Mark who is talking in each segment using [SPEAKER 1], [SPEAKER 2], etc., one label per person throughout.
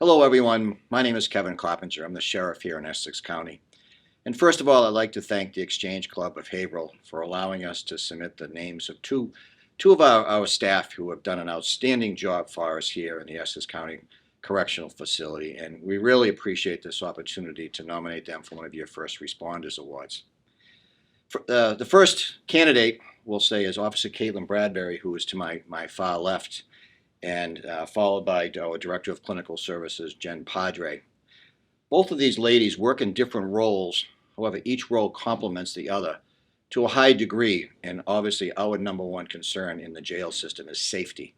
[SPEAKER 1] Hello, everyone. My name is Kevin Coppinger. I'm the sheriff here in Essex County. And first of all, I'd like to thank the Exchange Club of Haverhill for allowing us to submit the names of two of our staff who have done an outstanding job for us here in the Essex County Correctional Facility. And we really appreciate this opportunity to nominate them for one of your First Responders Awards. The first candidate, we'll say, is Officer Caitlin Bradberry, who is to my far left, and followed by our Director of Clinical Services, Jen Padre. Both of these ladies work in different roles. However, each role complements the other to a high degree, and obviously our number one concern in the jail system is safety.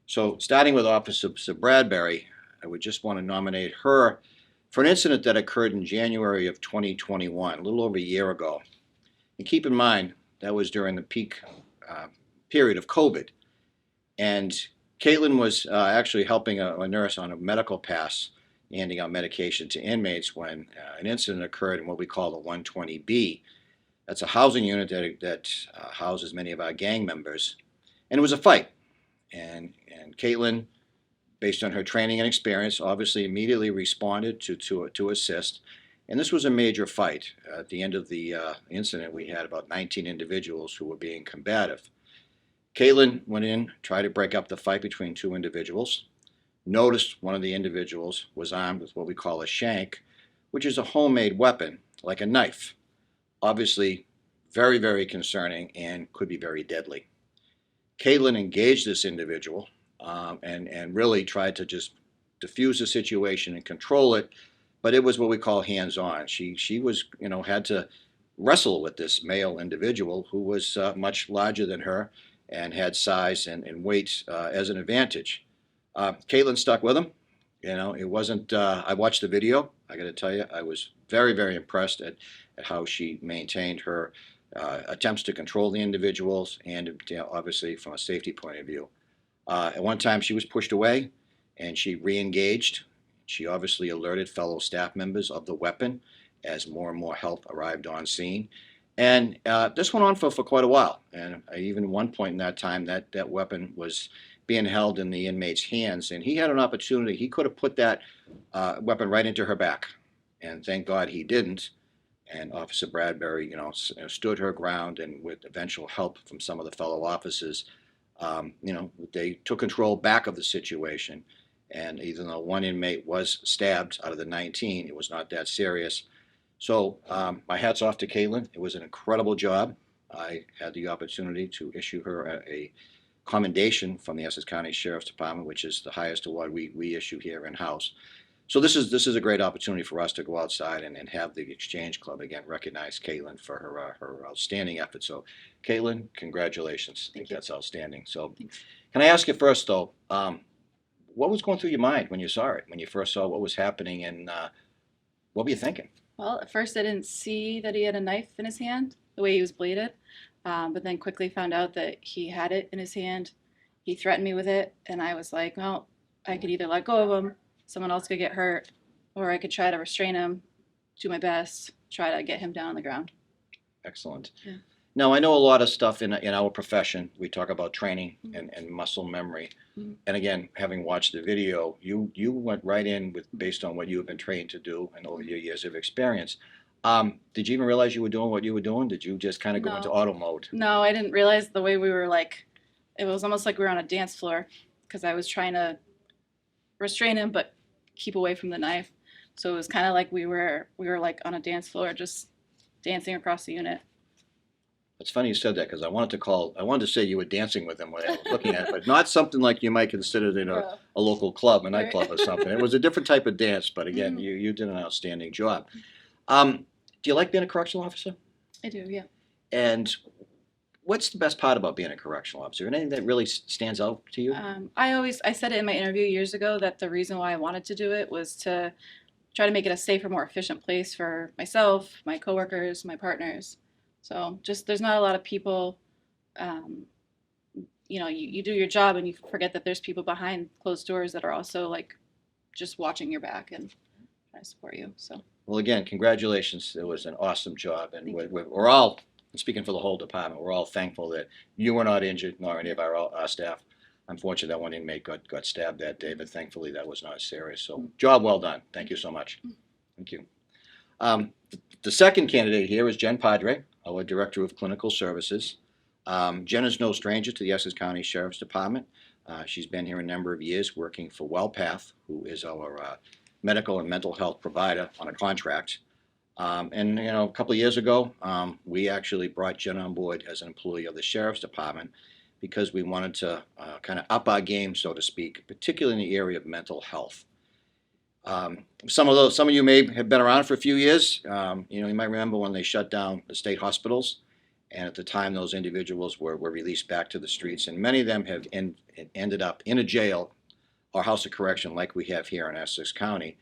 [SPEAKER 1] So starting with Officer Bradberry, I would just want to nominate her for an incident that occurred in January of 2021, a little over a year ago. And keep in mind, that was during the peak period of COVID. And Caitlin was actually helping a nurse on a medical pass, handing out medication to inmates when an incident occurred in what we call the 120B. That's a housing unit that houses many of our gang members. And it was a fight. And Caitlin, based on her training and experience, obviously immediately responded to assist. And this was a major fight. At the end of the incident, we had about 19 individuals who were being combative. Caitlin went in, tried to break up the fight between two individuals, noticed one of the individuals was armed with what we call a shank, which is a homemade weapon, like a knife. Obviously, very, very concerning and could be very deadly. Caitlin engaged this individual and really tried to just diffuse the situation and control it, but it was what we call hands-on. She was, had to wrestle with this male individual who was much larger than her and had size and weight as an advantage. Caitlin stuck with him. It wasn't, I watched the video. I got to tell you, I was very, very impressed at how she maintained her attempts to control the individuals and, obviously from a safety point of view. At one time, she was pushed away and she re-engaged. She obviously alerted fellow staff members of the weapon as more and more help arrived on scene. And this went on for quite a while. And even one point in that time, that weapon was being held in the inmate's hands. And he had an opportunity. He could have put that weapon right into her back. And thank God he didn't. And Officer Bradberry, stood her ground. And with eventual help from some of the fellow officers, they took control back of the situation. And even though one inmate was stabbed out of the 19, it was not that serious. So my hat's off to Caitlin. It was an incredible job. I had the opportunity to issue her a commendation from the Essex County Sheriff's Department, which is the highest award we issue here in-house. So this is a great opportunity for us to go outside and have the Exchange Club again recognize Caitlin for her outstanding effort. So Caitlin, congratulations. I think that's outstanding. So can I ask you first though, what was going through your mind when you saw it, when you first saw what was happening, and what were you thinking?
[SPEAKER 2] Well, at first I didn't see that he had a knife in his hand, the way he was bladed, but then quickly found out that he had it in his hand. He threatened me with it, and I was like, well, I could either let go of him, someone else could get hurt, or I could try to restrain him, do my best, try to get him down on the ground.
[SPEAKER 1] Excellent.
[SPEAKER 2] Yeah.
[SPEAKER 1] Now, I know a lot of stuff in our profession. We talk about training and muscle memory.
[SPEAKER 2] Mhm.
[SPEAKER 1] And again, having watched the video, you went right in based on what you have been trained to do and over your years of experience. Did you even realize you were doing what you were doing? Did you just kind of go into
[SPEAKER 2] No.
[SPEAKER 1] auto mode?
[SPEAKER 2] No, I didn't realize the way we were it was almost like we were on a dance floor because I was trying to restrain him but keep away from the knife. So it was kind of like we were like on a dance floor just dancing across the unit.
[SPEAKER 1] It's funny you said that because I wanted to say you were dancing with him when I was looking at it, but not something like you might consider in a local club, a nightclub or something. It was a different type of dance, but again, you did an outstanding job. Do you like being a correctional officer?
[SPEAKER 2] I do, yeah.
[SPEAKER 1] And what's the best part about being a correctional officer? Anything that really stands out to you?
[SPEAKER 2] I said it in my interview years ago that the reason why I wanted to do it was to try to make it a safer, more efficient place for myself, my coworkers, my partners. So just there's not a lot of people, you do your job and you forget that there's people behind closed doors that are also just watching your back and trying to support you. So.
[SPEAKER 1] Well, again, congratulations. It was an awesome job. And we're all, speaking for the whole department, we're all thankful that you were not injured, nor any of our staff. Unfortunately, that one inmate got stabbed that day, but thankfully that was not serious. So job well done. Thank you so much. Thank you. The second candidate here is Jen Padre, our Director of Clinical Services. Jen is no stranger to the Essex County Sheriff's Department. She's been here a number of years working for WellPath, who is our medical and mental health provider on a contract. And a couple of years ago, we actually brought Jen on board as an employee of the Sheriff's Department because we wanted to kind of up our game, so to speak, particularly in the area of mental health. Some of you may have been around for a few years. You might remember when they shut down the state hospitals, and at the time those individuals were released back to the streets, and many of them have ended up in a jail or house of correction like we have here in Essex County.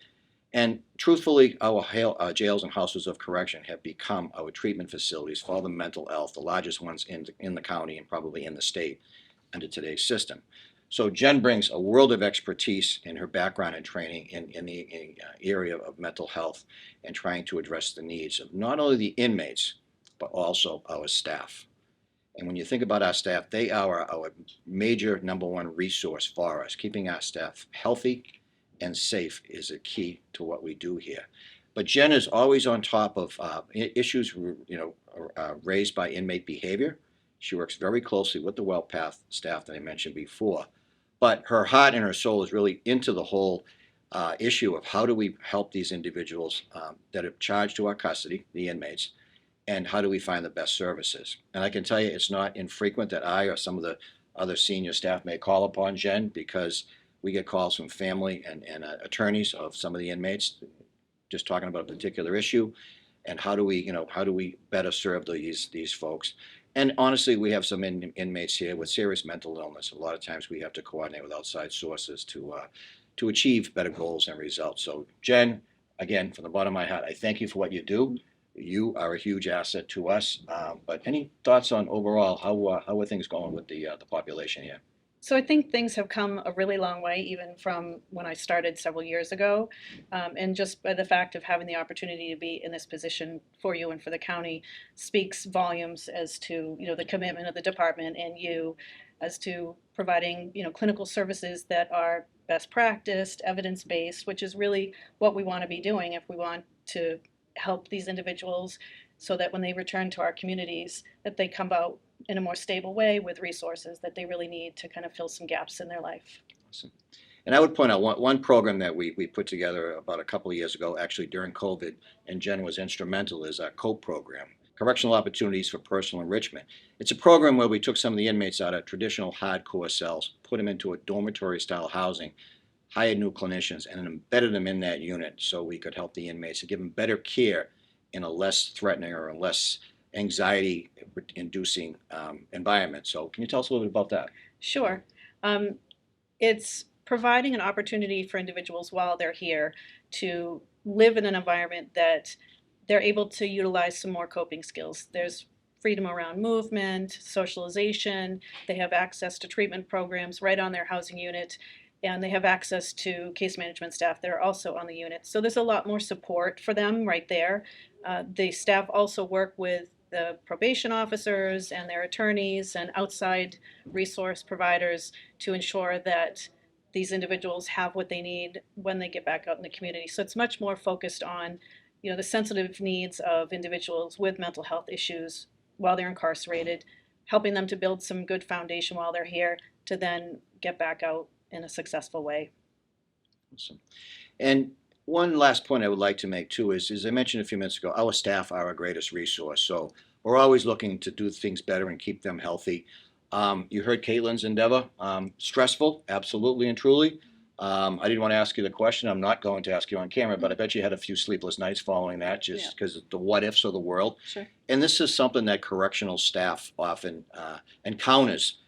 [SPEAKER 1] And truthfully, our jails and houses of correction have become our treatment facilities for the mental health, the largest ones in the county and probably in the state under today's system. So Jen brings a world of expertise in her background and training in the area of mental health and trying to address the needs of not only the inmates, but also our staff. And when you think about our staff, they are our major number one resource for us. Keeping our staff healthy and safe is a key to what we do here. But Jen is always on top of issues raised by inmate behavior. She works very closely with the WellPath staff that I mentioned before. But her heart and her soul is really into the whole issue of how do we help these individuals that are charged to our custody, the inmates, and how do we find the best services. And I can tell you it's not infrequent that I or some of the other senior staff may call upon Jen, because we get calls from family and attorneys of some of the inmates just talking about a particular issue and how do we better serve these folks. And honestly, we have some inmates here with serious mental illness. A lot of times we have to coordinate with outside sources to achieve better goals and results. So Jen, again, from the bottom of my heart, I thank you for what you do. You are a huge asset to us. But any thoughts on overall how are things going with the population here?
[SPEAKER 3] So I think things have come a really long way, even from when I started several years ago. And just by the fact of having the opportunity to be in this position for you and for the county speaks volumes as to, the commitment of the department and you as to providing, clinical services that are best practiced, evidence-based, which is really what we want to be doing if we want to help these individuals so that when they return to our communities, that they come out in a more stable way with resources that they really need to kind of fill some gaps in their life.
[SPEAKER 1] Awesome. And I would point out one program that we put together about a couple of years ago, actually during COVID, and Jen was instrumental, is our COPE program, Correctional Opportunities for Personal Enrichment. It's a program where we took some of the inmates out of traditional hardcore cells, put them into a dormitory-style housing, hired new clinicians, and embedded them in that unit so we could help the inmates to give them better care in a less threatening or a less anxiety-inducing environment. So can you tell us a little bit about that?
[SPEAKER 3] Sure. It's providing an opportunity for individuals while they're here to live in an environment that they're able to utilize some more coping skills. There's freedom around movement, socialization. They have access to treatment programs right on their housing unit, and they have access to case management staff that are also on the unit. So there's a lot more support for them right there. The staff also work with the probation officers and their attorneys and outside resource providers to ensure that these individuals have what they need when they get back out in the community. So it's much more focused on, the sensitive needs of individuals with mental health issues while they're incarcerated, helping them to build some good foundation while they're here to then get back out in a successful way.
[SPEAKER 1] Awesome. And one last point I would like to make too is, as I mentioned a few minutes ago, our staff are our greatest resource. So we're always looking to do things better and keep them healthy. You heard Caitlin's endeavor. Stressful, absolutely and truly. I didn't want to ask you the question. I'm not going to ask you on camera, but I bet you had a few sleepless nights following that just because of the what ifs of the world.
[SPEAKER 2] Sure.
[SPEAKER 1] And this is something that correctional staff often encounters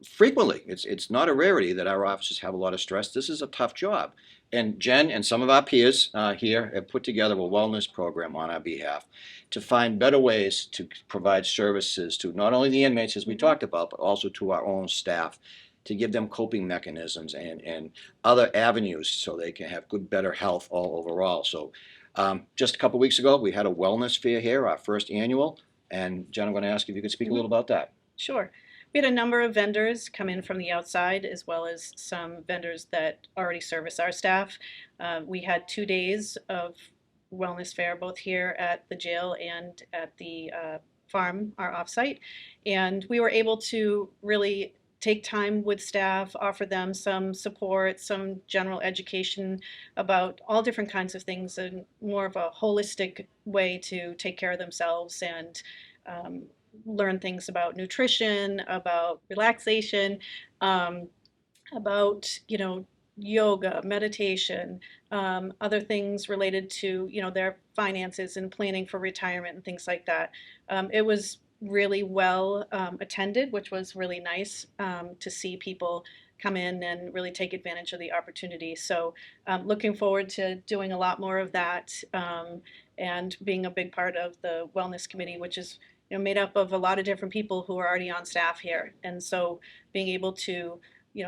[SPEAKER 1] frequently. It's not a rarity that our officers have a lot of stress. This is a tough job. And Jen and some of our peers here have put together a wellness program on our behalf to find better ways to provide services to not only the inmates, as we talked about, but also to our own staff, to give them coping mechanisms and other avenues so they can have good, better health all overall. So just a couple weeks ago, we had a wellness fair here, our first annual. And Jen, I'm going to ask if you could speak a little about that.
[SPEAKER 3] Sure. We had a number of vendors come in from the outside, as well as some vendors that already service our staff. We had 2 days of wellness fair, both here at the jail and at the farm, our offsite. And we were able to really take time with staff, offer them some support, some general education about all different kinds of things, and more of a holistic way to take care of themselves and learn things about nutrition, about relaxation, um, about, yoga, meditation, other things related to, their finances and planning for retirement and things like that. It was really well attended, which was really nice to see people come in and really take advantage of the opportunity. So looking forward to doing a lot more of that and being a big part of the wellness committee, which is made up of a lot of different people who are already on staff here. And so being able to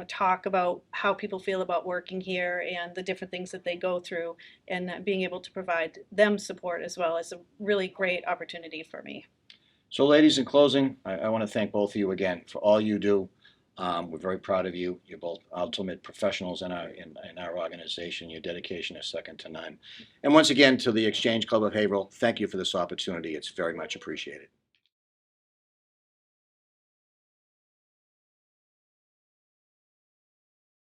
[SPEAKER 3] talk about how people feel about working here and the different things that they go through, and being able to provide them support as well is a really great opportunity for me.
[SPEAKER 1] So, ladies, in closing, I want to thank both of you again for all you do. We're very proud of you. You're both ultimate professionals in our organization. Your dedication is second to none. And once again, to the Exchange Club of Haverhill, thank you for this opportunity. It's very much appreciated.